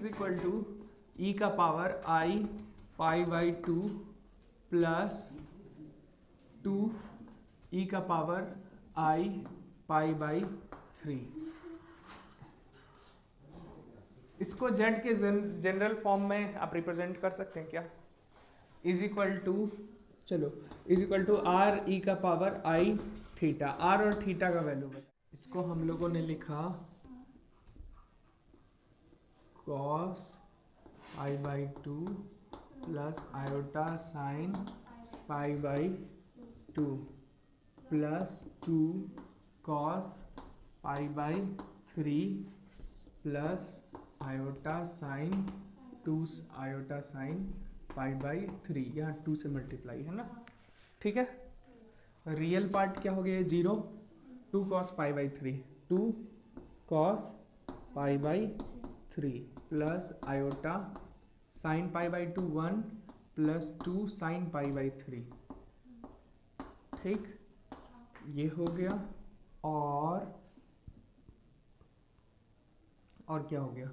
Is equal to ई का power I pi by 2 plus 2 ई का power I pi by 3। इसको Z के general form में आप रिप्रेजेंट कर सकते हैं क्या? इज इक्वल टू, चलो, is equal to r e का पावर आई थीटा। आर और थीटा का वैल्यू बता। इसको हम लोगों ने लिखा cos i by 2 plus iota sine pi by 2 plus 2 cos pi by 3 plus iota sine 2 iota sine pi by 3। यहाँ 2 से मल्टीप्लाई है ना, ठीक है। रियल पार्ट क्या हो गया? 0, 2 cos pi by 3, 2 cos pi by 3 plus iota sine pi by 2 1 plus 2 sign pi by 3, ठीक, ये हो गया। और क्या हो गया?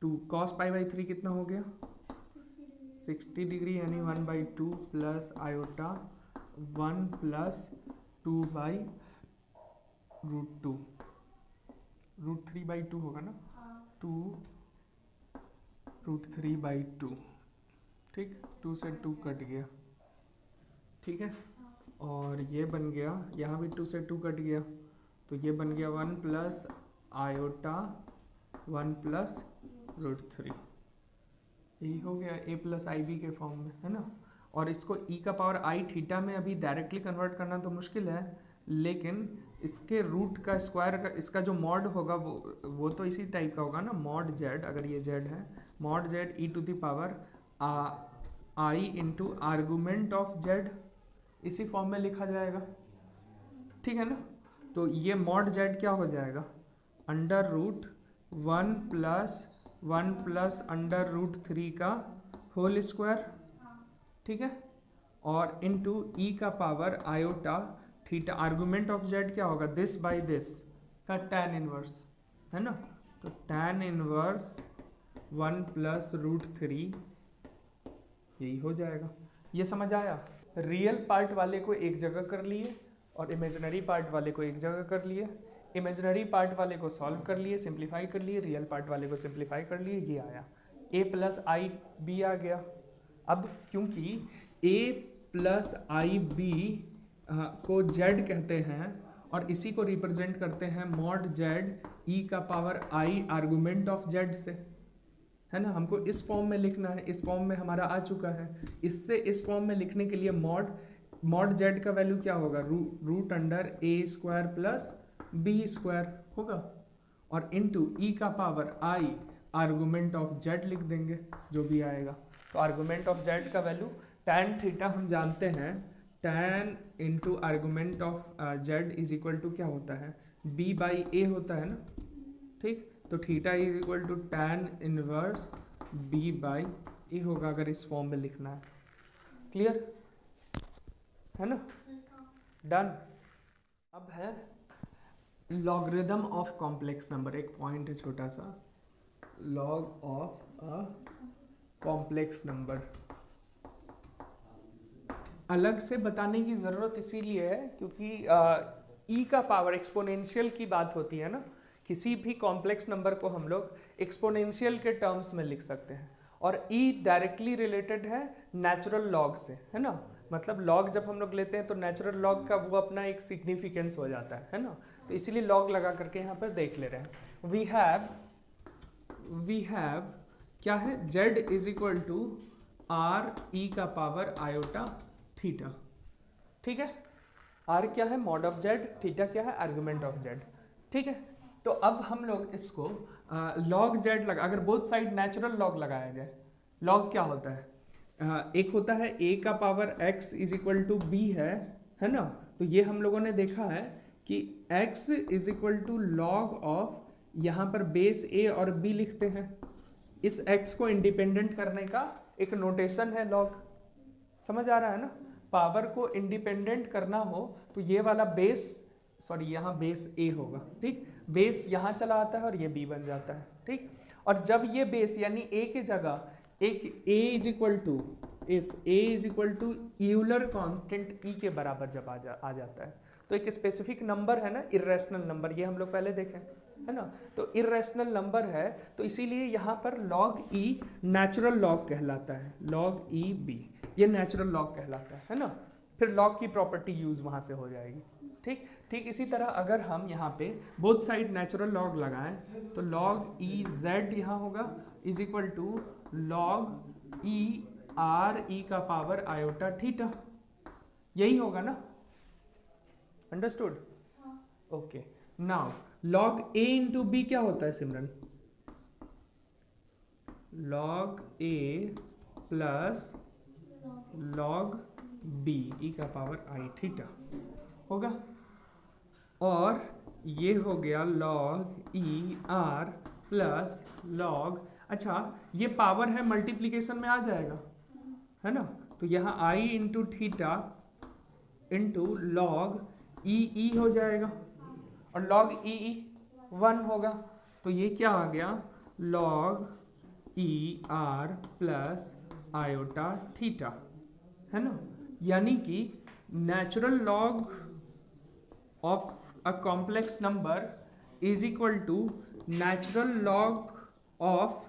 2 कॉस पाई बाई 3 कितना हो गया? 60 डिग्री, यानी 1/2 plus iota 1 plus 2 by root 2, root 3/2 होगा ना, 2 रूट 3/2, ठीक, 2 से 2 कट गया, ठीक है। और ये बन गया, यहाँ भी 2 से 2 कट गया, तो ये बन गया 1 प्लस आयोटा 1 प्लस रूट 3। यही हो गया a प्लस आई बी के फॉर्म में, है ना। और इसको e का पावर आई थीटा में अभी डायरेक्टली कन्वर्ट करना तो मुश्किल है, लेकिन इसके रूट का स्क्वायर का इसका जो मॉड होगा वो तो इसी टाइप का होगा ना, मॉड जेड, अगर ये जेड है, mod z e to the power i into argument of z, इसी फॉर्म में लिखा जाएगा, ठीक है ना। तो ये मॉड जेड क्या हो जाएगा? Under root 1 plus under root 3 का होल स्क्वायर, ठीक है, और इनटू ई का power iota theta, argument of Z क्या होगा? दिस बाय दिस का tan इनवर्स, है ना। तो tan इनवर्स 1 प्लस रूट 3, यही हो जाएगा। ये समझ आया? रियल पार्ट वाले को एक जगह कर लिए और इमेजिनरी पार्ट वाले को एक जगह कर लिए। इमेजिनरी पार्ट वाले को सॉल्व कर लिए, सिंप्लीफाई कर लिए, रियल पार्ट वाले को सिंप्लीफाई कर लिए, ये आया a प्लस आई बी आ गया। अब क्योंकि a प्लस आई बी को z कहते हैं और इसी को रिप्रेजेंट करते हैं मॉड z e का power i argument of z से, है ना। हमको इस फॉर्म में लिखना है, इस फॉर्म में हमारा आ चुका है। इससे इस फॉर्म में लिखने के लिए मॉड z का वैल्यू क्या होगा? Root under a square plus b square होगा, और इनटू e का power i argument of z लिख देंगे, जो भी आएगा। तो आर्गुमेंट ऑफ z का वैल्यू tan थीटा हम जानते हैं, tan into argument of z is equal to क्या होता है? b बाई a होता है ना, ठीक। तो theta is equal to tan inverse b by a होगा, अगर इस फॉर्म में लिखना है। क्लियर है ना? डन। अब है लॉगरिदम ऑफ कॉम्प्लेक्स नंबर। एक पॉइंट है छोटा सा, log of a complex number. अलग से बताने की ज़रूरत इसीलिए है क्योंकि e का पावर एक्सपोनेंशियल की बात होती है ना, किसी भी कॉम्प्लेक्स नंबर को हम लोग एक्सपोनेंशियल के टर्म्स में लिख सकते हैं, और e डायरेक्टली रिलेटेड है नेचुरल लॉग से, है ना। मतलब लॉग जब हम लोग लेते हैं तो नेचुरल लॉग का वो अपना एक सिग्निफिकेंस हो जाता है ना। तो इसीलिए लॉग लगा करके यहाँ पर देख ले रहे हैं। वी हैव क्या है? z is equal to r e का पावर आयोटा थीटा, ठीक है। r क्या है? मॉड ऑफ z, थीटा क्या है? आर्गुमेंट ऑफ z, ठीक है। तो अब हम लोग इसको लॉग z लगा, अगर बोथ साइड नेचुरल लॉग लगाया जाए, लॉग क्या होता है? एक होता है a का power x is equal to b है ना। तो ये हम लोगों ने देखा है कि x is equal to log of, यहाँ पर बेस a और b लिखते हैं। इस x को इंडिपेंडेंट करने का एक नोटेशन है लॉग, समझ आ रहा है ना। पावर को इंडिपेंडेंट करना हो तो ये वाला बेस सॉरी यहाँ बेस ए होगा, ठीक, बेस यहाँ चला आता है और ये बी बन जाता है, ठीक। और जब ये बेस यानी ए की जगह एक A is equal to, if A is equal to Euler constant E के बराबर जब आ जाता है, तो एक स्पेसिफिक नंबर है ना, इर्रेशनल नंबर, ये हम लोग पहले देखें है ना, तो इर्रेशनल नंबर है, तो इसीलिए यहाँ पर लॉग ई नेचुरल लॉग कहलाता है, लॉग ई बी ये नेचुरल लॉग कहलाता है ना, फिर लॉग की प्रॉपर्टी यूज वहाँ से हो जाएगी, ठीक। ठीक इसी तरह अगर हम यहाँ पे बोथ साइड नेचुरल लॉग लगाएं तो लॉग ई जेड यहाँ होगा is equal to log e r e का पावर आयोटा थीटा, यही होगा ना, understood, okay. Now log a into b क्या होता है Simran, log a plus log b e का पावर आई थीटा होगा, और ये हो गया log e r plus log, अच्छा ये पावर है मल्टीप्लीकेशन में आ जाएगा है ना, तो यहाँ आई इंटू थीटा इंटू लॉग ई हो जाएगा, और लॉग ई 1 होगा, तो ये क्या आ गया log e r plus iota theta है ना, यानी कि natural log of a complex number is equal to natural log of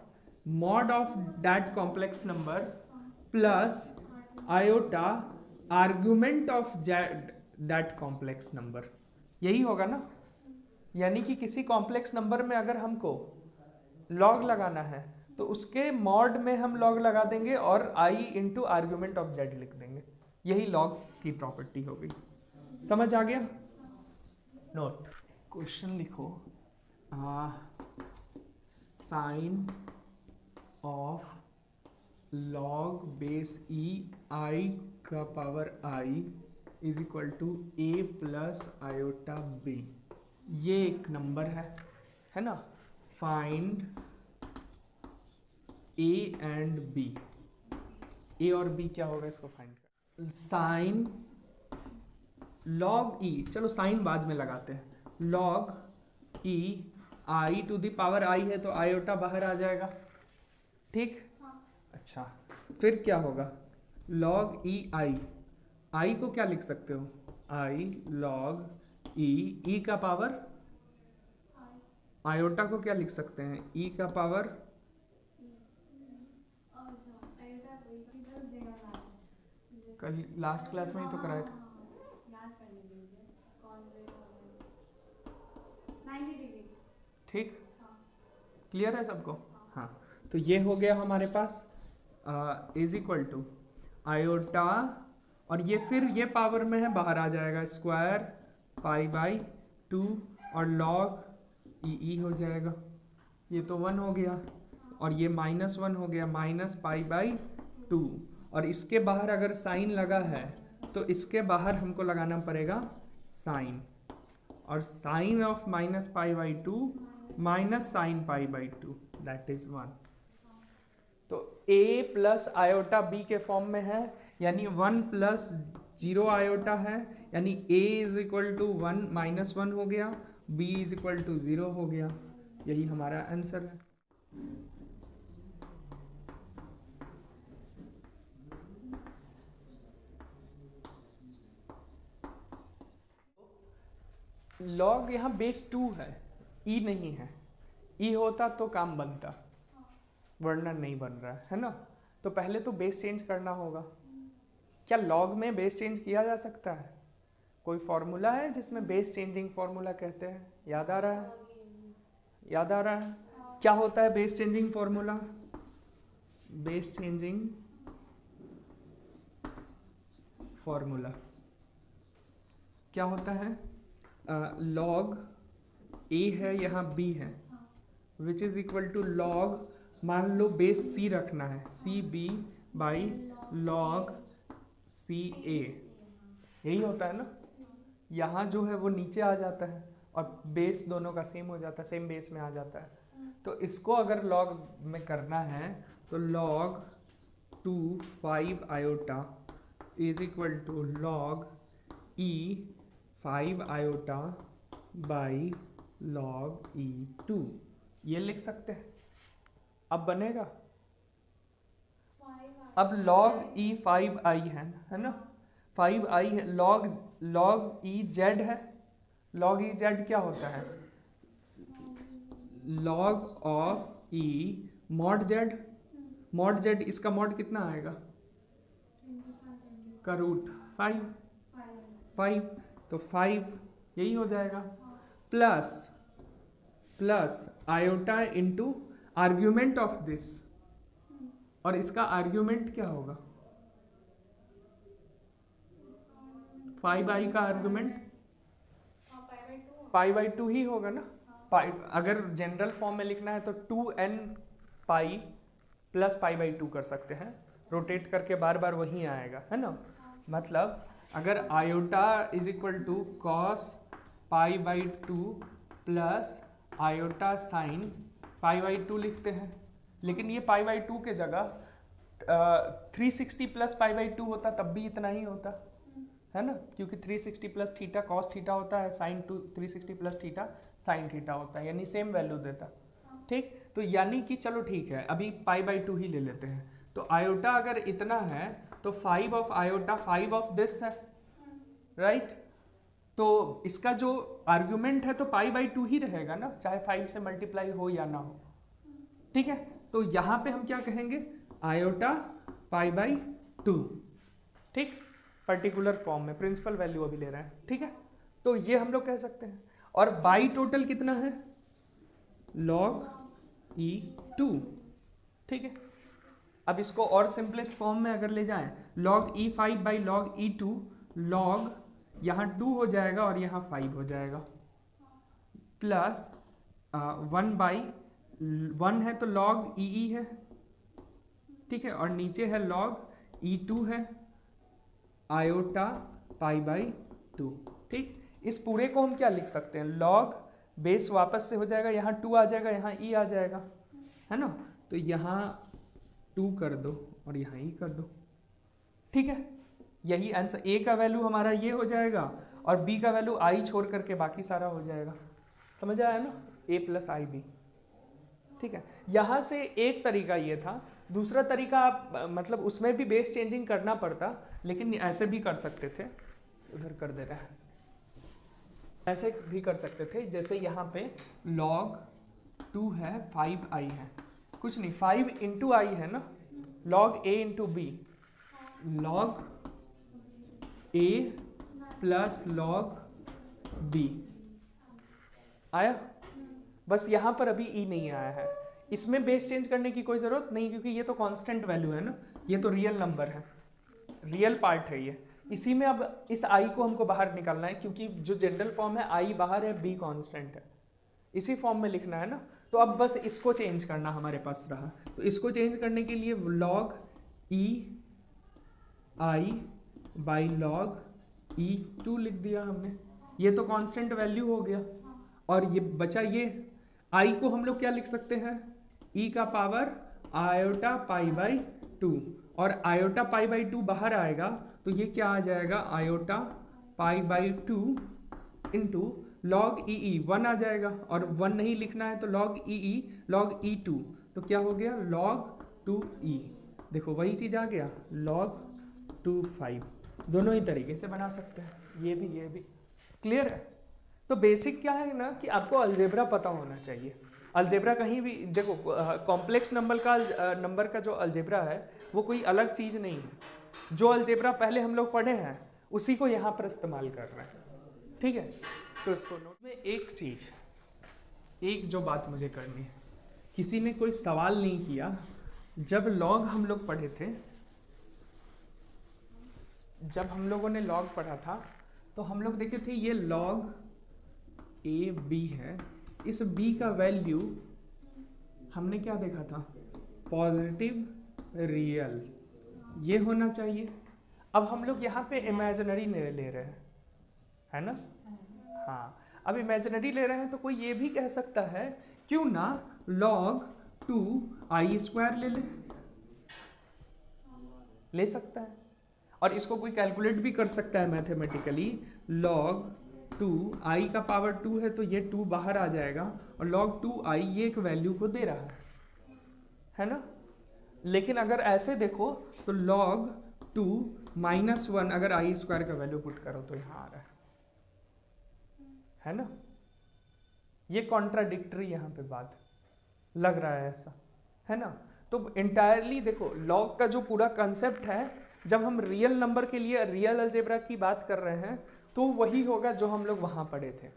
mod of that complex number plus iota argument of that complex number, यही होगा ना, यानी कि किसी कॉम्प्लेक्स नंबर में अगर हमको लॉग लगाना है तो उसके मॉड में हम लॉग लगा देंगे और आई इंटू आर्ग्यूमेंट ऑफ जेड लिख देंगे, यही लॉग की प्रॉपर्टी हो गई, समझ आ गया। नोट क्वेश्चन लिखो, sine of log base e i का power i is equal to a plus iota b, ये एक नंबर है ना, find a and b, a और बी क्या होगा इसको फाइंड कर, साइन लॉग ई, चलो साइन बाद में लगाते हैं, log E I to the power I है तो आयोटा बाहर आ जाएगा, ठीक, अच्छा फिर क्या होगा लॉग ई आई को क्या लिख सकते हो, आई लॉग ई का पावर, आयोटा को क्या लिख सकते हैं, ई का पावर, कल लास्ट क्लास में ही तो कराए थे, ठीक, क्लियर है सबको, हाँ, तो ये हो गया हमारे पास इज इक्वल टू आयोटा, और ये फिर ये पावर में है बाहर आ जाएगा स्क्वायर पाई बाई 2 और लॉग ई हो जाएगा, ये तो 1 हो गया, और ये -1 हो गया माइनस पाई बाई 2, और इसके बाहर अगर साइन लगा है तो इसके बाहर हमको लगाना पड़ेगा साइन, और sine of minus pi by 2 minus sine pi by 2 that is 1, तो a प्लस आयोटा b के फॉर्म में है, यानी 1 प्लस 0 आयोटा है, यानी a इज इक्वल टू 1 -1 हो गया, b इज इक्वल टू 0 हो गया, यही हमारा आंसर है। लॉग यहाँ बेस 2 है, ई नहीं है, ई होता तो काम बनता, वरना नहीं बन रहा है ना, तो पहले तो बेस चेंज करना होगा, क्या लॉग में बेस चेंज किया जा सकता है, कोई फॉर्मूला है जिसमें बेस चेंजिंग फॉर्मूला कहते हैं, याद आ रहा है, याद आ रहा है, क्या होता है base changing formula, base changing formula क्या होता है, लॉग ए है यहाँ बी है, which is equal to log, मान लो बेस सी रखना है, c b by log c a, यही होता है ना, यहाँ जो है वो नीचे आ जाता है और बेस दोनों का सेम हो जाता है, सेम बेस में आ जाता है, तो इसको अगर लॉग में करना है तो log 2 5 iota is equal to log e 5 iota by log E2, ये लिख सकते हैं। अब बनेगा, अब log E 5i है ना, 5i है, log E z है, log E z क्या होता है, log of E mod z, इसका mod कितना आएगा का रूट 5, तो 5 यही हो जाएगा, plus iota into argument of this, और इसका आर्ग्यूमेंट क्या होगा, 5i का आर्ग्यूमेंट π/2 ही होगा ना। अगर जनरल फॉर्म में लिखना है तो 2n पाई प्लस π/2 कर सकते हैं, रोटेट करके बार बार वही आएगा, है ना। मतलब अगर iota is equal to cos π/2 plus iota sine π/2 लिखते हैं, लेकिन ये π/2 के जगह 360 प्लस π/2 होता तब भी इतना ही होता, है ना, क्योंकि 360 प्लस थीटा कॉस थीटा होता है, sine 360 plus theta sine theta होता है, यानी सेम वैल्यू देता। ठीक, तो यानी कि चलो ठीक है, अभी π/2 ही ले लेते हैं। तो आयोटा अगर इतना है तो 5 ऑफ आयोटा 5 ऑफ दिस है, राइट। तो इसका जो आर्ग्यूमेंट है तो π/2 ही रहेगा ना, चाहे 5 से मल्टीप्लाई हो या ना हो। ठीक है, तो यहाँ पे हम क्या कहेंगे, आयोटा π/2। ठीक, पर्टिकुलर फॉर्म में प्रिंसिपल वैल्यू अभी ले रहे हैं। ठीक है, तो ये हम लोग कह सकते हैं। और बाई टोटल कितना है, log E2। ठीक है, अब इसको और सिंपलेस्ट फॉर्म में अगर ले जाएं, log E5 by log E2, log यहाँ 2 हो जाएगा और यहाँ 5 हो जाएगा, प्लस 1/1 है तो log EE है, ठीक है, और नीचे है log E2 है आयोटा π/2। ठीक, इस पूरे को हम क्या लिख सकते हैं, log बेस वापस से हो जाएगा, यहाँ 2 आ जाएगा, यहाँ E आ जाएगा, है ना, तो यहाँ 2 कर दो और यहाँ E कर दो। ठीक है, यही आंसर, A का वैल्यू हमारा ये हो जाएगा और B का वैल्यू I छोड़ करके बाकी सारा हो जाएगा। समझ आया ना, A प्लस IB। ठीक है, यहाँ से एक तरीका ये था, दूसरा तरीका आप मतलब उसमें भी बेस चेंजिंग करना पड़ता, लेकिन ऐसे भी कर सकते थे, उधर कर दे रहा है, ऐसे भी कर सकते थे, जैसे यहाँ पे log 2 है 5i है, कुछ नहीं 5 इंटू आई है ना, log A into B, log A plus log B आया। बस यहाँ पर अभी E नहीं आया है, इसमें बेस चेंज करने की कोई ज़रूरत नहीं, क्योंकि ये तो कांस्टेंट वैल्यू है ना, ये तो रियल नंबर है, रियल पार्ट है ये। इसी में अब इस I को हमको बाहर निकालना है, क्योंकि जो जनरल फॉर्म है I बाहर है, B कांस्टेंट है, इसी फॉर्म में लिखना है ना। तो अब बस इसको चेंज करना हमारे पास रहा, तो इसको चेंज करने के लिए log EI by log E2 लिख दिया हमने, ये तो कांस्टेंट वैल्यू हो गया, और ये बचा ये I को हम लोग क्या लिख सकते हैं, E का पावर आयोटा π/2, और आयोटा π/2 बाहर आएगा तो ये क्या आ जाएगा, आयोटा π/2 इंटू log EE 1 आ जाएगा, और 1 नहीं लिखना है तो log EE log E2, तो क्या हो गया log 2E। देखो वही चीज़ आ गया, log 2/5। दोनों ही तरीके से बना सकते हैं, ये भी क्लियर है। तो बेसिक क्या है ना, कि आपको अलजेब्रा पता होना चाहिए। अलजेब्रा कहीं भी देखो, कॉम्प्लेक्स नंबर का जो अलजेब्रा है वो कोई अलग चीज़ नहीं है, जो अलजेब्रा पहले हम लोग पढ़े हैं उसी को यहाँ पर इस्तेमाल कर रहे हैं। ठीक है, तो इसको नोट में एक जो बात मुझे करनी है, किसी ने कोई सवाल नहीं किया, जब लॉग हम लोग पढ़े थे, जब हम लोगों ने लॉग पढ़ा था तो हम लोग देखे थे ये log AB है, इस B का वैल्यू हमने क्या देखा था, पॉजिटिव रियल, ये होना चाहिए। अब हम लोग यहाँ पे इमेजिनरी ले रहे हैं, है ना, हाँ, अब इमेजिनरी ले रहे हैं तो कोई ये भी कह सकता है क्यों ना log 2i² ले सकता है, और इसको कोई कैलकुलेट भी कर सकता है मैथमेटिकली, log 2 आई का पावर 2 है तो ये 2 बाहर आ जाएगा और log 2 आई ये एक वैल्यू को दे रहा है ना। लेकिन अगर ऐसे देखो तो log 2 माइनस 1 अगर आई स्क्वायर का वैल्यू पुट करो तो यहाँ आ रहा है ना। ये कॉन्ट्राडिक्टरी यहाँ पे बात लग रहा है ऐसा, है ना। तो इंटायरली देखो लॉग का जो पूरा कंसेप्ट है, जब हम रियल नंबर के लिए रियल अलजेब्रा की बात कर रहे हैं तो वही होगा जो हम लोग वहाँ पढ़े थे।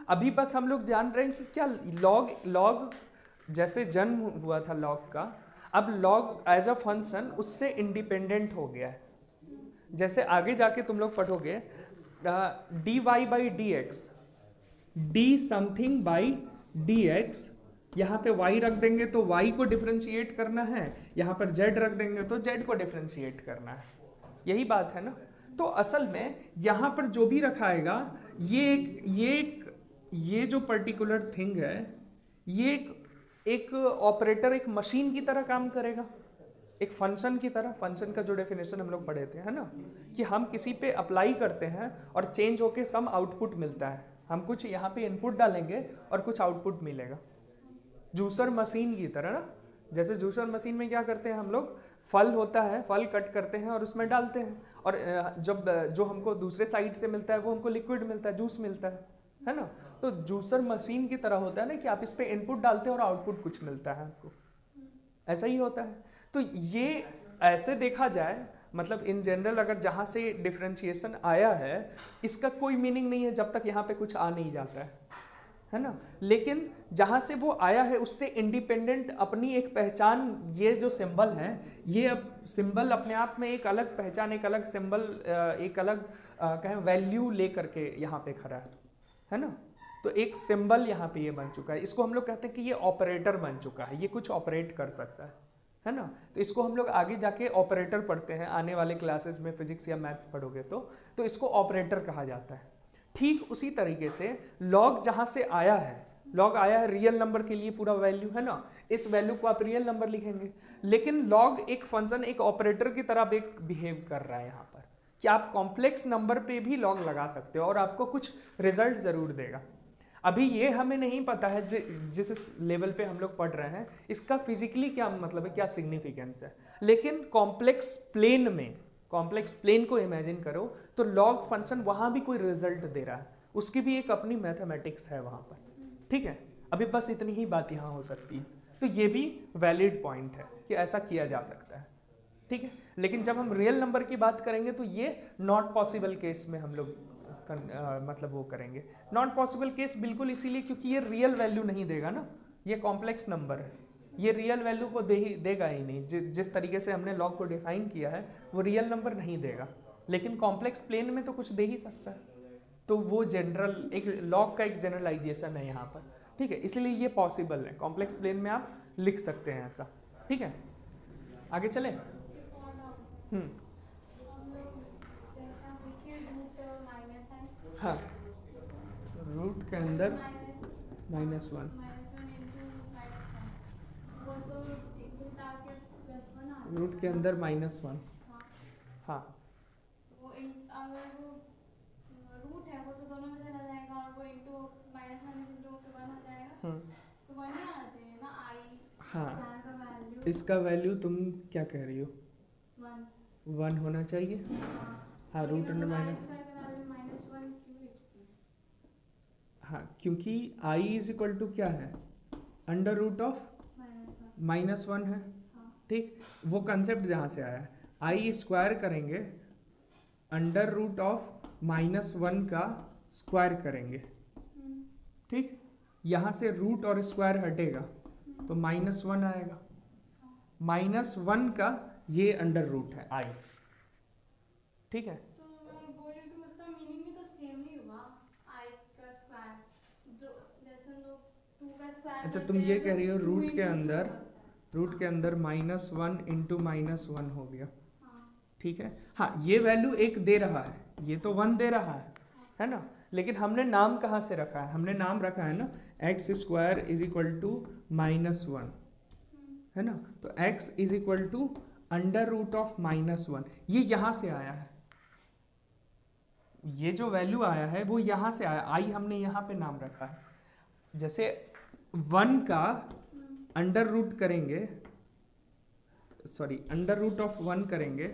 अभी बस हम लोग जान रहे हैं कि क्या लॉग जैसे जन्म हुआ था लॉग का, अब लॉग एज अ फंक्शन उससे इंडिपेंडेंट हो गया है। जैसे आगे जाके तुम लोग पढ़ोगे d y by d x, d something by d x, यहाँ पे y रख देंगे तो y को डिफ्रेंशिएट करना है, यहाँ पर z रख देंगे तो z को डिफ्रेंशिएट करना है। यही बात है ना। तो असल में यहाँ पर जो भी रखाएगा ये जो पर्टिकुलर थिंग है ये एक ऑपरेटर, एक मशीन की तरह काम करेगा, एक फंक्शन की तरह। फंक्शन का जो डेफिनेशन हम लोग पढ़े थे, है ना, कि हम किसी पे अप्लाई करते हैं और चेंज होके सम आउटपुट मिलता है। हम कुछ यहाँ पे इनपुट डालेंगे और कुछ आउटपुट मिलेगा, जूसर मशीन की तरह ना। जैसे जूसर मशीन में क्या करते हैं हम लोग, फल होता है, फल कट करते हैं और उसमें डालते हैं, और जब जो हमको दूसरे साइड से मिलता है वो हमको लिक्विड मिलता है, जूस मिलता है ना। तो जूसर मशीन की तरह होता है ना कि आप इस पे इनपुट डालते हैं और आउटपुट कुछ मिलता है आपको, ऐसा ही होता है। तो ये ऐसे देखा जाए, मतलब इन जनरल अगर जहाँ से डिफ्रेंशिएशन आया है इसका कोई मीनिंग नहीं है जब तक यहाँ पे कुछ आ नहीं जाता है ना। लेकिन जहाँ से वो आया है उससे इंडिपेंडेंट अपनी एक पहचान, ये जो सिंबल है ये अब सिंबल अपने आप में एक अलग पहचान, एक अलग सिंबल, एक अलग कहें वैल्यू ले करके यहाँ पे खड़ा है ना। तो एक सिंबल यहाँ पे ये बन चुका है, इसको हम लोग कहते हैं कि ये ऑपरेटर बन चुका है, ये कुछ ऑपरेट कर सकता है ना। तो इसको हम लोग आगे जाके ऑपरेटर पढ़ते हैं, आने वाले क्लासेस में फिजिक्स या मैथ्स पढ़ोगे तो इसको ऑपरेटर कहा जाता है। ठीक उसी तरीके से लॉग जहाँ से आया है, लॉग आया है रियल नंबर के लिए पूरा वैल्यू है ना, इस वैल्यू को आप रियल नंबर लिखेंगे। लेकिन लॉग एक फंक्शन, एक ऑपरेटर की तरह एक बिहेव कर रहा है यहाँ पर, कि आप कॉम्प्लेक्स नंबर पे भी लॉग लगा सकते हो और आपको कुछ रिजल्ट जरूर देगा। अभी ये हमें नहीं पता है जिस लेवल पे हम लोग पढ़ रहे हैं इसका फिजिकली क्या मतलब है, क्या सिग्निफिकेंस है। लेकिन कॉम्प्लेक्स प्लेन में, कॉम्प्लेक्स प्लेन को इमेजिन करो तो लॉग फंक्शन वहां भी कोई रिजल्ट दे रहा है, उसकी भी एक अपनी मैथमेटिक्स है वहां पर, ठीक है। अभी बस इतनी ही बात यहाँ हो सकती है। तो ये भी वैलिड पॉइंट है कि ऐसा किया जा सकता है, ठीक है। लेकिन जब हम रियल नंबर की बात करेंगे तो ये नॉट पॉसिबल केस में हम लोग मतलब वो करेंगे। नॉट पॉसिबल केस बिल्कुल इसीलिए क्योंकि ये रियल वैल्यू नहीं देगा ना, ये कॉम्प्लेक्स नंबर है, ये रियल वैल्यू को देगा ही नहीं। जिस तरीके से हमने लॉग को डिफाइन किया है वो रियल नंबर नहीं देगा, लेकिन कॉम्प्लेक्स प्लेन में तो कुछ दे ही सकता है। तो वो जनरल एक लॉग का एक जनरलाइजेशन है यहाँ पर, ठीक है। इसलिए ये पॉसिबल है, कॉम्प्लेक्स प्लेन में आप लिख सकते हैं ऐसा, ठीक है। आगे चले। हाँ, रूट के अंदर -1, रूट के अंदर -1, हाँ। वो अगर वो रूट है वो तो दोनों में चला जाएगा और वो इनटू -1 इनटू 1 हो जाएगा, तो 1 ही आना चाहिए ना आई। हाँ, का वैल्यू, इसका वैल्यू तुम क्या कह रही हो, 1 होना चाहिए। हाँ, रूट अंडर माइनस, हाँ, क्योंकि i इज इक्वल टू क्या है, अंडर रूट ऑफ -1 है, ठीक। वो कंसेप्ट जहाँ से आया है, आई स्क्वायर करेंगे, अंडर रूट ऑफ -1 का स्क्वायर करेंगे, ठीक। यहाँ से रूट और स्क्वायर हटेगा तो -1 आएगा, -1 का ये अंडर रूट है आई, ठीक है। तो मैं बोल रही हूँ कि उसका मीनिंग भी तो सेम ही हुआ, आई का स्क्वायर, जो जैसे लोग 2 का स्क्वायर। अच्छा, तुम ये कह रही हो रूट के अंदर -1 इंटू -1 हो गया, ठीक है। हाँ, ये वैल्यू एक दे रहा है, ये तो 1 दे रहा है ना। लेकिन हमने नाम कहाँ से रखा है, हमने नाम रखा है ना x square is equal to -1, है ना। तो x is equal to under root of -1, ये यहाँ से आया है, ये जो वैल्यू आया है वो यहाँ से आया, आई हमने यहाँ पे नाम रखा है। जैसे 1 का अंडर रूट करेंगे, सॉरी अंडर रूट ऑफ 1 करेंगे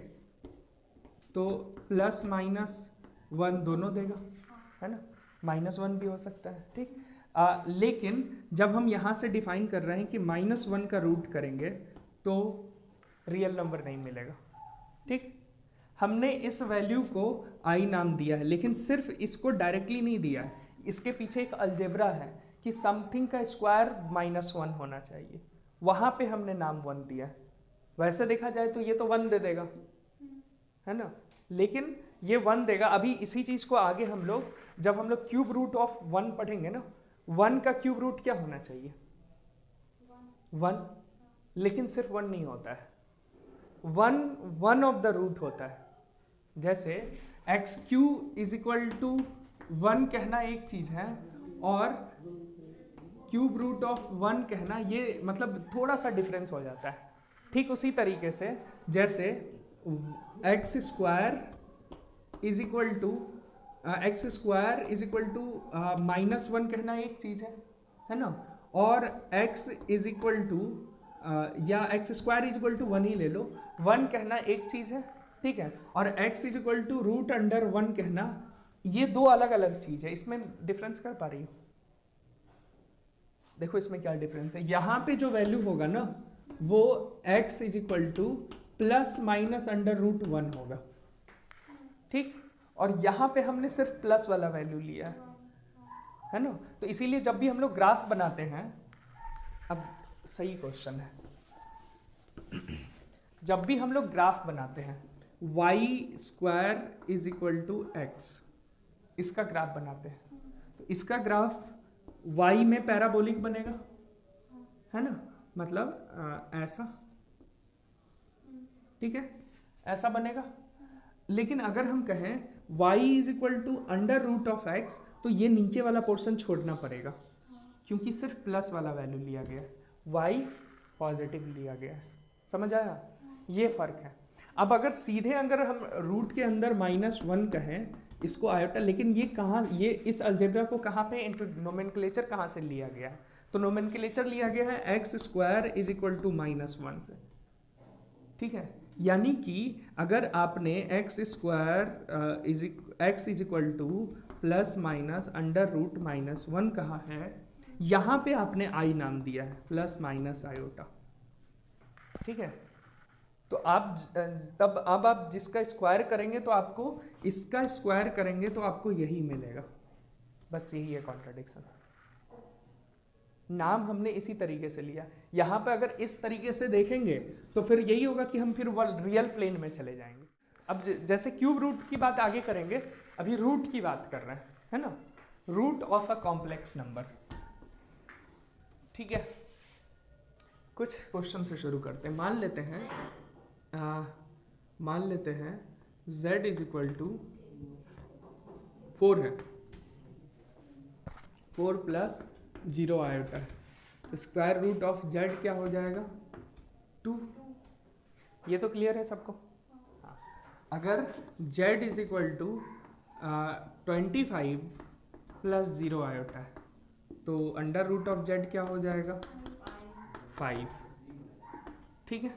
तो प्लस माइनस 1 दोनों देगा, है ना, -1 भी हो सकता है, ठीक। लेकिन जब हम यहाँ से डिफाइन कर रहे हैं कि -1 का रूट करेंगे तो रियल नंबर नहीं मिलेगा, ठीक। हमने इस वैल्यू को आई नाम दिया है, लेकिन सिर्फ इसको डायरेक्टली नहीं दिया है, इसके पीछे एक अलजेब्रा है कि समथिंग का स्क्वायर -1 होना चाहिए, वहाँ पे हमने नाम 1 दिया है। वैसे देखा जाए तो ये तो 1 दे देगा, है ना, लेकिन ये 1 देगा। अभी इसी चीज़ को आगे हम लोग जब हम लोग क्यूब रूट ऑफ 1 पढ़ेंगे ना, 1 का क्यूब रूट क्या होना चाहिए, 1, लेकिन सिर्फ 1 नहीं होता है, 1 ऑफ द रूट होता है। जैसे x cube is equal to 1 कहना एक चीज़ है और क्यूब रूट ऑफ 1 कहना ये मतलब थोड़ा सा डिफरेंस हो जाता है। ठीक उसी तरीके से जैसे x square is equal to -1 कहना एक चीज़ है ना, और x इज इक्वल टू या x square is equal to 1 ही ले लो, 1 कहना एक चीज़ है, ठीक है, और x इज इक्वल टू √1 कहना ये दो अलग अलग चीज़ है। इसमें डिफरेंस कर पा रही हो? देखो इसमें क्या डिफरेंस है, यहाँ पे जो वैल्यू होगा ना वो x इज इक्वल टू ±√1 होगा, ठीक, और यहाँ पे हमने सिर्फ प्लस वाला वैल्यू लिया है ना। तो इसीलिए जब भी हम लोग ग्राफ बनाते हैं, अब सही क्वेश्चन है, जब भी हम लोग ग्राफ बनाते हैं y² is equal to x, इसका ग्राफ बनाते हैं तो इसका ग्राफ y में पैराबोलिक बनेगा, है ना, मतलब ऐसा, ठीक है, ऐसा बनेगा। लेकिन अगर हम कहें y is equal to √x तो ये नीचे वाला पोर्शन छोड़ना पड़ेगा क्योंकि सिर्फ प्लस वाला वैल्यू लिया गया है, y पॉजिटिव लिया गया है। समझ आया? ये फर्क है। अब अगर सीधे अगर हम रूट के अंदर -1 कहें इसको आयोटा, लेकिन ये कहाँ, ये इस अलजेब्रा को कहाँ पे नोमेनक्लेचर कहाँ से लिया गया है? तो नोमेनक्लेचर लिया गया है x² इज इक्वल टू -1 से, ठीक है। यानी कि अगर आपने x इज इक्वल टू ±√-1 कहा है, यहाँ पे आपने i नाम दिया है प्लस आयोटा, ठीक है। तो आप तब अब आप जिसका स्क्वायर करेंगे तो आपको इसका स्क्वायर करेंगे तो आपको यही मिलेगा, बस यही है कॉन्ट्रडिक्शन। नाम हमने इसी तरीके से लिया, यहाँ पे अगर इस तरीके से देखेंगे तो फिर यही होगा कि हम फिर रियल प्लेन में चले जाएंगे। अब जैसे क्यूब रूट की बात आगे करेंगे, अभी रूट की बात कर रहे हैं, है ना, root of a complex number, ठीक है। कुछ क्वेश्चन से शुरू करते हैं। मान लेते हैं z इज इक्वल टू 4 है, 4 + 0 आयोटा है, तो स्क्वायर रूट ऑफ z क्या हो जाएगा 2। ये तो क्लियर है सबको? हाँ। अगर z is equal to 25 + 0 iota है तो अंडर रूट ऑफ z क्या हो जाएगा 5, ठीक है,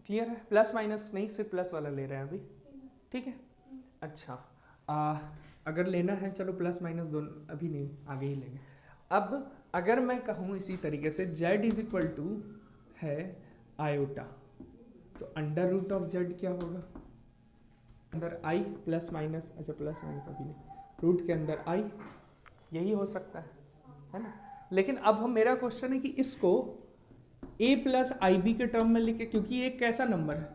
क्लियर है? प्लस माइनस नहीं, सिर्फ प्लस वाला ले रहे हैं अभी, ठीक है। अच्छा, अगर लेना है चलो प्लस माइनस दोनों, अभी नहीं आगे ही लेंगे। अब अगर मैं कहूँ इसी तरीके से z इज इक्वल टू है आयोटा, तो अंडर रूट ऑफ z क्या होगा, अंदर i प्लस माइनस, अच्छा प्लस माइनस अभी नहीं, रूट के अंदर i, यही हो सकता है ना। लेकिन अब हम, मेरा क्वेश्चन है कि इसको a + ib के टर्म में लिखे, क्योंकि ये कैसा नंबर है,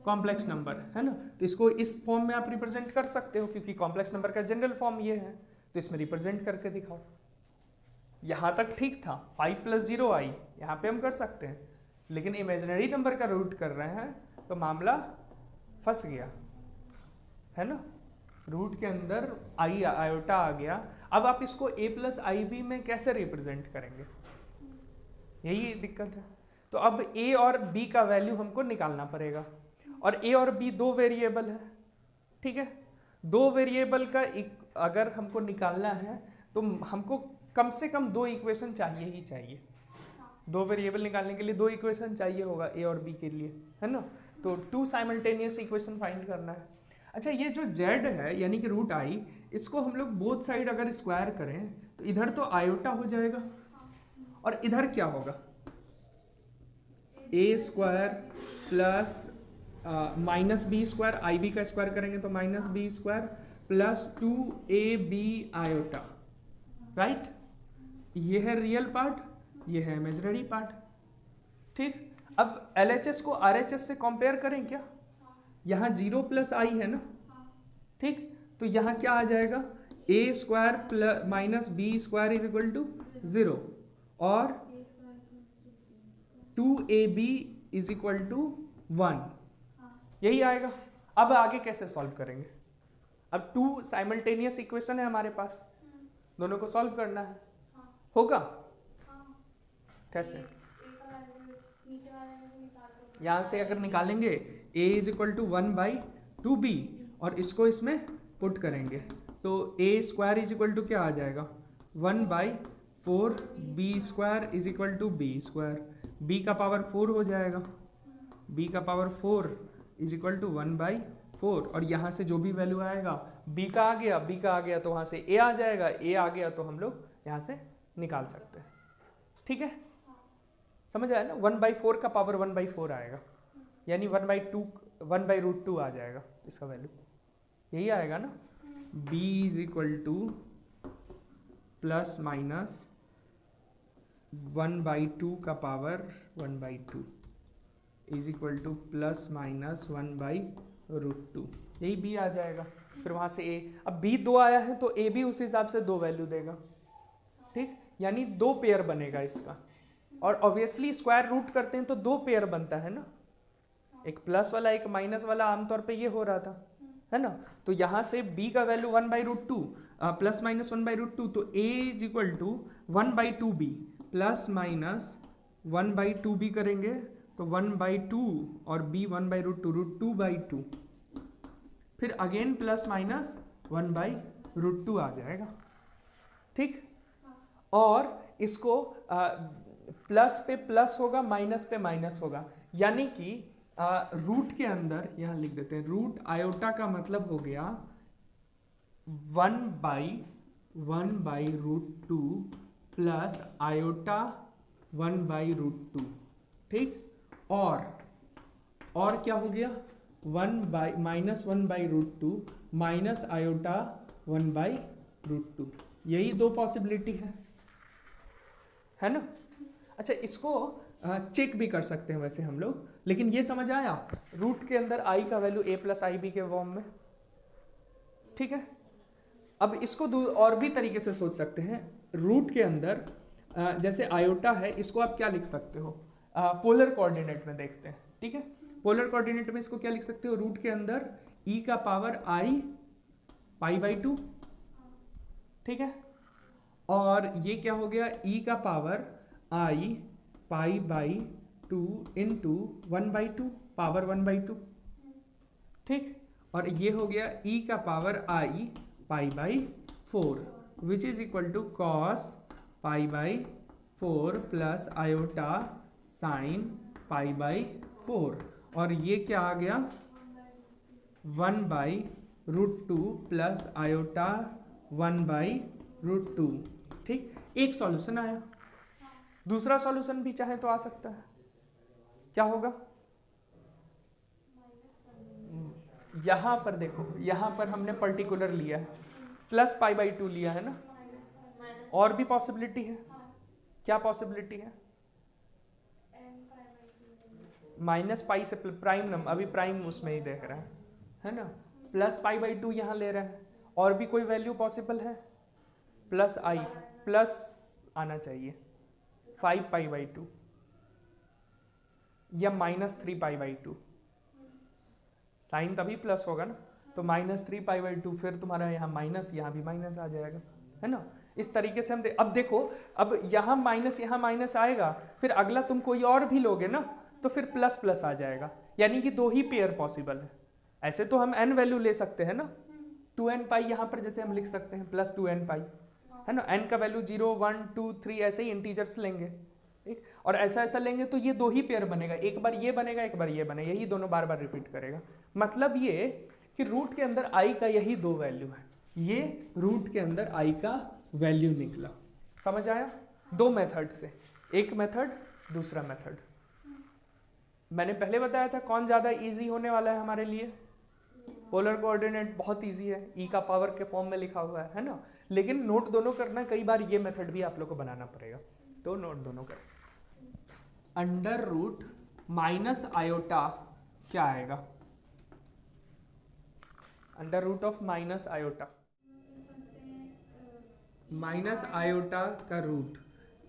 कॉम्प्लेक्स नंबर है ना, तो इसको इस फॉर्म में आप रिप्रेजेंट कर सकते हो क्योंकि कॉम्प्लेक्स नंबर का जनरल फॉर्म ये है, तो इसमें रिप्रेजेंट करके दिखाओ। यहाँ तक ठीक था, 5 + 0 i, यहाँ पे हम कर सकते हैं, लेकिन इमेजिनरी नंबर का रूट कर रहे हैं तो मामला फंस गया, है ना, रूट के अंदर i आयोटा आ गया। अब आप इसको a + ib में कैसे रिप्रेजेंट करेंगे, यही दिक्कत है। तो अब a और b का वैल्यू हमको निकालना पड़ेगा, और a और b दो वेरिएबल है, ठीक है। दो वेरिएबल का अगर हमको निकालना है तो हमको कम से कम दो इक्वेशन चाहिए ही चाहिए। दो वेरिएबल निकालने के लिए दो इक्वेशन चाहिए होगा ए और बी के लिए, है ना। तो टू साइमल्टेनियस इक्वेशन फाइंड करना है। अच्छा, ये जो z है यानी कि रूट आई, इसको हम लोग बोथ साइड अगर स्क्वायर करें तो इधर तो आयोटा हो जाएगा और इधर क्या होगा, A square plus minus B square, I B का स्क्वायर करेंगे तो minus B square plus 2ab iota, right. ये है रियल पार्ट, ये है इमेजिनरी पार्ट, ठीक। अब LHS को RHS से कंपेयर करें क्या, यहाँ 0 प्लस आई है ना, ठीक। तो यहाँ क्या आ जाएगा, A square plus minus B square is equal to 0 और 2ab इज इक्वल टू 1, यही आएगा। अब आगे कैसे सॉल्व करेंगे, अब टू साइमल्टेनियस इक्वेशन है हमारे पास, दोनों को सॉल्व करना है, होगा कैसे, यहाँ से अगर निकालेंगे a is equal to 1/2b और इसको इसमें पुट करेंगे तो a square is equal to क्या आ जाएगा, 1/4b square is equal to b square, b का पावर 4 हो जाएगा, b का पावर 4 इज इक्वल टू 1/4 और यहाँ से जो भी वैल्यू आएगा b का आ गया तो वहाँ से a आ जाएगा, a आ गया तो हम लोग यहाँ से निकाल सकते हैं, ठीक है। समझ आया ना, 1/4 का पावर 1/4 आएगा यानी 1/√2 आ जाएगा इसका वैल्यू, यही आएगा ना। b is equal two plus minus 1/2 का power 1/2 is equal two plus minus 1/√2, यही b आ जाएगा। फिर वहाँ से a, अब b 2 आया है तो a भी उस हिसाब से 2 वैल्यू देगा, ठीक, यानी 2 पेयर बनेगा इसका। और ऑब्वियसली स्क्वायर रूट करते हैं तो 2 पेयर बनता है ना, एक प्लस वाला एक माइनस वाला, आमतौर पे ये हो रहा था, है ना। तो यहाँ से b का वैल्यू 1/√2 प्लस माइनस 1/√2 तो a is equal to 1/2b plus minus 1/2b करेंगे तो 1/2 और b 1/√2 √2/2, फिर अगेन प्लस माइनस 1/√2 आ जाएगा, ठीक। और इसको प्लस पे प्लस होगा, माइनस पे माइनस होगा, यानी कि रूट के अंदर यहाँ लिख देते हैं, रूट आयोटा का मतलब हो गया 1/√2 प्लस आयोटा 1/√2, ठीक। और क्या हो गया, माइनस 1/√2 माइनस आयोटा 1/√2, यही दो पॉसिबिलिटी है ना। अच्छा, इसको चेक भी कर सकते हैं वैसे हम लोग, लेकिन ये समझ आया, रूट के अंदर i का value a plus i b के फॉर्म में, ठीक है। अब इसको और भी तरीके से सोच सकते हैं, रूट के अंदर जैसे आयोटा है, इसको आप क्या लिख सकते हो, पोलर कोऑर्डिनेट में देखते हैं, ठीक है। पोलर कोऑर्डिनेट में इसको क्या लिख सकते हो, रूट के अंदर e का पावर i π/2, ठीक है, और ये क्या हो गया, e का पावर i π/2 इंटू 1/2 पावर 1/2, ठीक। और ये हो गया e का power i π/4 which is equal to cos π/4 plus iota sine π/4, और ये क्या आ गया 1/√2 प्लस आयोटा 1/√2, ठीक। एक सॉल्यूशन आया, दूसरा सॉल्यूशन भी चाहे तो आ सकता है, क्या होगा, यहां पर देखो, यहां पर हमने पर्टिकुलर लिया है, प्लस π/2 लिया है ना, और भी पॉसिबिलिटी है, क्या पॉसिबिलिटी है, माइनस पाई से प्राइम नंबर, अभी प्राइम उसमें ही देख रहा है ना, प्लस π/2 यहाँ ले रहा है, और भी कोई वैल्यू पॉसिबल है, प्लस i प्लस आना चाहिए 5π/2 या -3π/2, साइन तभी प्लस होगा ना, तो -3π/2, फिर तुम्हारा यहाँ माइनस, यहाँ भी माइनस आ जाएगा, है ना। इस तरीके से हम अब देखो, अब यहाँ माइनस आएगा, फिर अगला तुम कोई और भी लोगे ना तो फिर प्लस प्लस आ जाएगा, यानी कि 2 ही पेयर पॉसिबल है। ऐसे तो हम n वैल्यू ले सकते हैं ना, 2n पाई यहाँ पर जैसे हम लिख सकते हैं प्लस 2n पाई, है ना। n का वैल्यू 0 1 2 3 ऐसे ही इंटीजर्स लेंगे, ठीक। और ऐसा ऐसा लेंगे तो ये दो ही पेयर बनेगा, एक बार ये बनेगा एक बार ये बनेगा, यही दोनों बार बार रिपीट करेगा। मतलब ये कि रूट के अंदर i का यही दो वैल्यू है, ये रूट के अंदर i का वैल्यू निकला। समझ आया? दो मेथड से, एक मेथड दूसरा मेथड। मैंने पहले बताया था कौन ज़्यादा इजी होने वाला है हमारे लिए। पोलर कोऑर्डिनेट बहुत इजी है, ई का पावर के फॉर्म में लिखा हुआ है ना। लेकिन नोट दोनों करना, कई बार ये मेथड भी आप लोग को बनाना पड़ेगा, तो नोट दोनों कर। अंडर रूट माइनस आयोटा क्या आएगा? Under root of minus iota, minus iota का root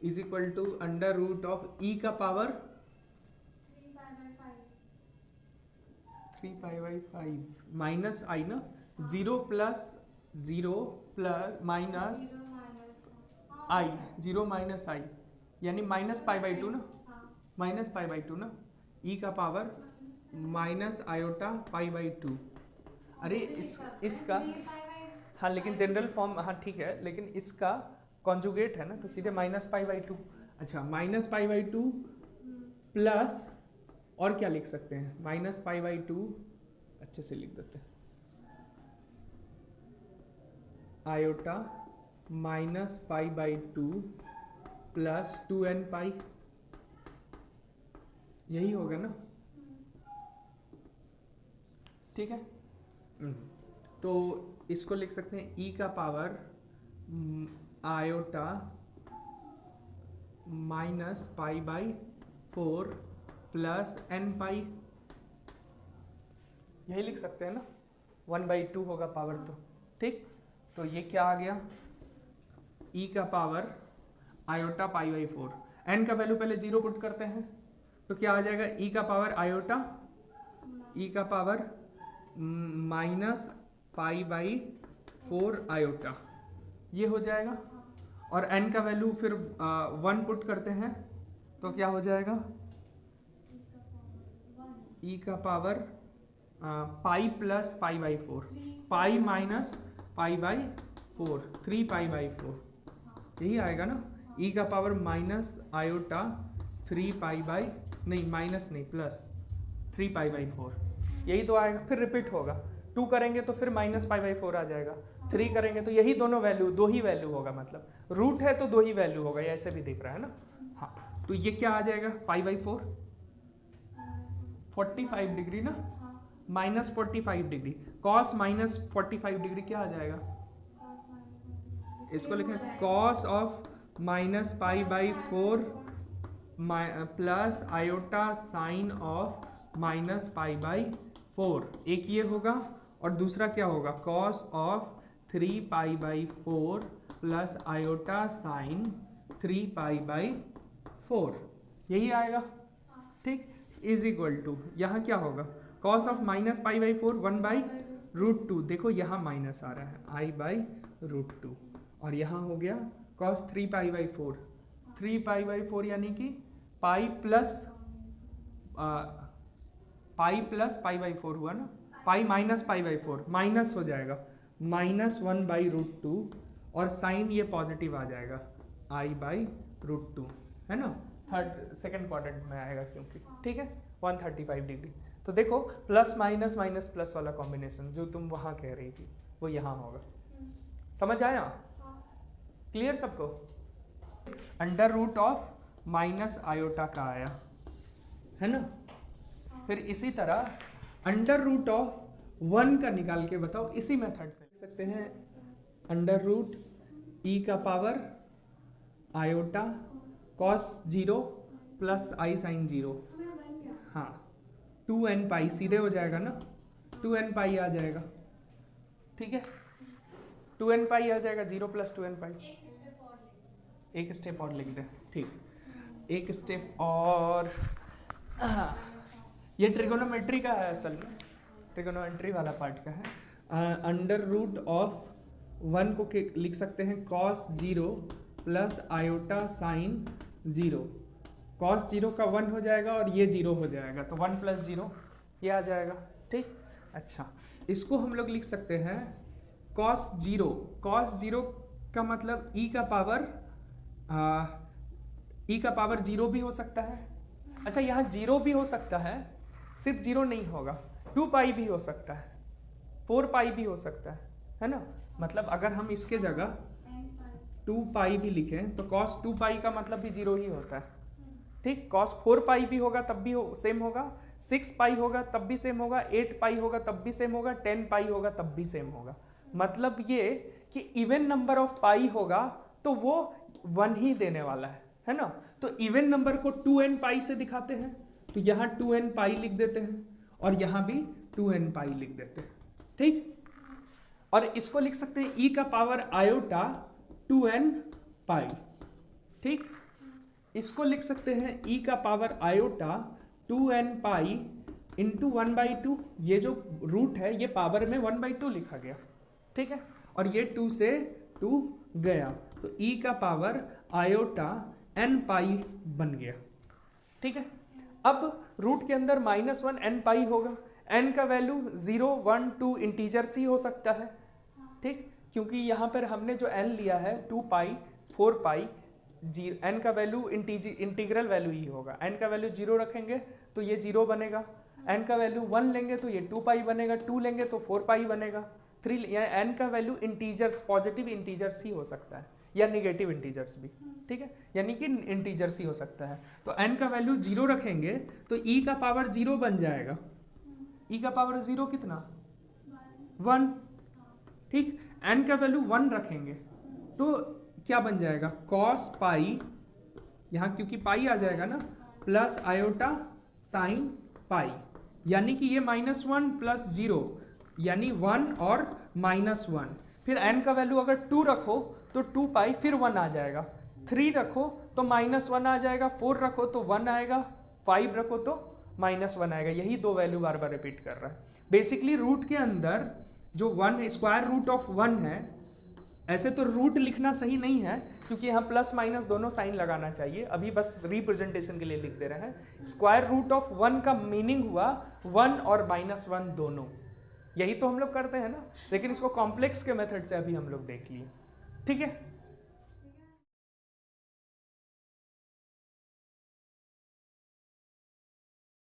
is equal to under root of E का पावर 3π/5 माइनस आई ना, 0 plus 0 plus minus I, 0 minus I यानी माइनस π/2 ना, माइनस π/2 ना, ई का पावर माइनस आयोटा π/2। अरे इसका हाँ, लेकिन जनरल फॉर्म हाँ ठीक है, लेकिन इसका कॉन्जुगेट है ना, तो सीधे माइनस π/2। अच्छा, माइनस π/2 प्लस और क्या लिख सकते हैं, माइनस π/2 अच्छे से लिख देते हैं, आयोटा माइनस π/2 प्लस 2n पाई, यही होगा ना, ठीक है। तो इसको लिख सकते हैं ई का power iota minus π/4 plus n pi, यही लिख सकते हैं ना, 1/2 होगा पावर, तो ठीक। तो ये क्या आ गया, ई का पावर आयोटा π/4, n का वैल्यू पहले 0 पुट करते हैं तो क्या आ जाएगा, ई का पावर आयोटा, ई का पावर माइनस π/4 आयोटा, ये हो जाएगा। और n का वैल्यू फिर 1 पुट करते हैं तो क्या हो जाएगा, ई का power pi plus π/4, pi minus π/4, 3π/4, यही आएगा ना। ई का पावर माइनस आयोटा 3π/ नहीं माइनस नहीं प्लस 3π/4, यही तो आएगा। फिर रिपीट होगा, 2 करेंगे तो फिर माइनस π/4 आ जाएगा, 3 करेंगे तो यही दोनों वैल्यू, दो ही वैल्यू होगा, मतलब रूट है तो दो ही वैल्यू होगा, ये ऐसे भी दिख रहा है ना। हाँ, तो ये क्या आ जाएगा, π/4 45 डिग्री ना, minus 45 degree, cos minus 45 degree क्या आ जाएगा, इसको लिखें cos of minus π/4 plus iota sine of minus π/4, एक ये होगा और दूसरा क्या होगा, cos of 3π/4 plus iota sine 3π/4, यही आएगा, ठीक। इज इक्वल टू यहाँ क्या होगा, कॉस ऑफ माइनस π/4 1/√2, देखो यहाँ माइनस आ रहा है, i/√2, और यहाँ हो गया कॉस 3π/4, 3π/4 यानी कि पाई प्लस π/4 हुआ ना, पाई माइनस π/4 माइनस हो जाएगा, माइनस 1/√2, और साइन ये पॉजिटिव आ जाएगा, i/√2, है ना, सेकंड क्वाड्रेंट में आएगा क्योंकि, ठीक है, 135 डिग्री। तो देखो प्लस माइनस माइनस प्लस वाला कॉम्बिनेशन जो तुम वहाँ कह रही थी वो यहाँ होगा। समझ आया? क्लियर सबको? Under root of minus iota का आया, है ना। फिर इसी तरह अंडर रूट ऑफ 1 का निकाल के बताओ, इसी मेथड से लिख सकते हैं, अंडर रूट ई का पावर आयोटा कॉस 0 प्लस आई साइन 0, हाँ 2n पाई, सीधे हो जाएगा ना, 2n पाई आ जाएगा, ठीक है, 2n पाई आ जाएगा, 0 प्लस 2n पाई, एक स्टेप और लिख दे, ठीक, एक स्टेप और, ये ट्रिगोनोमेट्री का है असल में, ट्रिगोनोमेट्री वाला पार्ट का है। अंडर रूट ऑफ 1 को लिख सकते हैं cos 0 plus iota sign 0, cos 0 का 1 हो जाएगा और ये 0 हो जाएगा, तो 1 प्लस 0 ये आ जाएगा, ठीक। अच्छा, इसको हम लोग लिख सकते हैं कॉस जीरो का मतलब ई का पावर जीरो भी हो सकता है। अच्छा, यहाँ जीरो भी हो सकता है, सिर्फ जीरो नहीं होगा, 2 पाई भी हो सकता है, 4 पाई भी हो सकता है ना। मतलब अगर हम इसके जगह 2 पाई भी लिखें तो कॉस 2 पाई का मतलब भी जीरो ही होता है, ठीक। कॉस 4 पाई भी होगा तब भी सेम होगा, 6 पाई होगा तब भी सेम होगा, 8 पाई होगा तब भी सेम होगा, 10 पाई होगा तब भी सेम होगा। मतलब ये कि इवन नंबर ऑफ पाई होगा तो वो 1 ही देने वाला है ना। तो इवन नंबर को 2n पाई से दिखाते हैं, तो यहाँ 2n पाई लिख देते हैं और यहाँ भी 2n पाई लिख देते हैं, ठीक। और इसको लिख सकते हैं e का पावर आयोटा 2n पाई, ठीक। इसको लिख सकते हैं e का power iota 2n pi into 1/2। ये जो रूट है ये पावर में 1/2 लिखा गया, ठीक है। और ये 2 से 2 गया तो e का पावर आयोटा n पाई बन गया, ठीक है। अब रूट के अंदर -1 n पाई होगा, n का वैल्यू 0, 1, 2 इंटीजर्स ही हो सकता है, ठीक। क्योंकि यहाँ पर हमने जो n लिया है 2 पाई 4 पाई n का वैल्यू इंटीग्रल वैल्यू ही होगा। n का वैल्यू 0 रखेंगे तो ये 0 बनेगा, n का वैल्यू 1 लेंगे तो ये 2 पाई बनेगा, 2 लेंगे तो 4 पाई बनेगा, 3 या n का वैल्यू इंटीजर्स पॉजिटिव इंटीजर्स ही हो सकता है या निगेटिव इंटीजर्स भी, ठीक है, यानी कि इंटीजर्स ही हो सकता है। तो n का वैल्यू 0 रखेंगे तो e का पावर 0 बन जाएगा। e का पावर 0 कितना? 1, ठीक। n का वैल्यू 1 रखेंगे तो क्या बन जाएगा? कॉस पाई, यहाँ क्योंकि पाई आ जाएगा ना, प्लस आयोटा साइन पाई, यानी कि ये -1 प्लस 0 यानी 1 और -1। फिर n का वैल्यू अगर 2 रखो तो 2 पाई, फिर 1 आ जाएगा, 3 रखो तो -1 आ जाएगा, 4 रखो तो 1 आएगा, 5 रखो तो -1 आएगा। यही 2 वैल्यू बार बार रिपीट कर रहा है। बेसिकली रूट के अंदर जो 1 स्क्वायर रूट ऑफ 1 है, ऐसे तो रूट लिखना सही नहीं है क्योंकि यहाँ प्लस माइनस दोनों साइन लगाना चाहिए, अभी बस रिप्रेजेंटेशन के लिए लिख दे रहे हैं। स्क्वायर रूट ऑफ 1 का मीनिंग हुआ 1 और -1 दोनों, यही तो हम लोग करते हैं ना, लेकिन इसको कॉम्प्लेक्स के मेथड से अभी हम लोग देख लिए, ठीक है।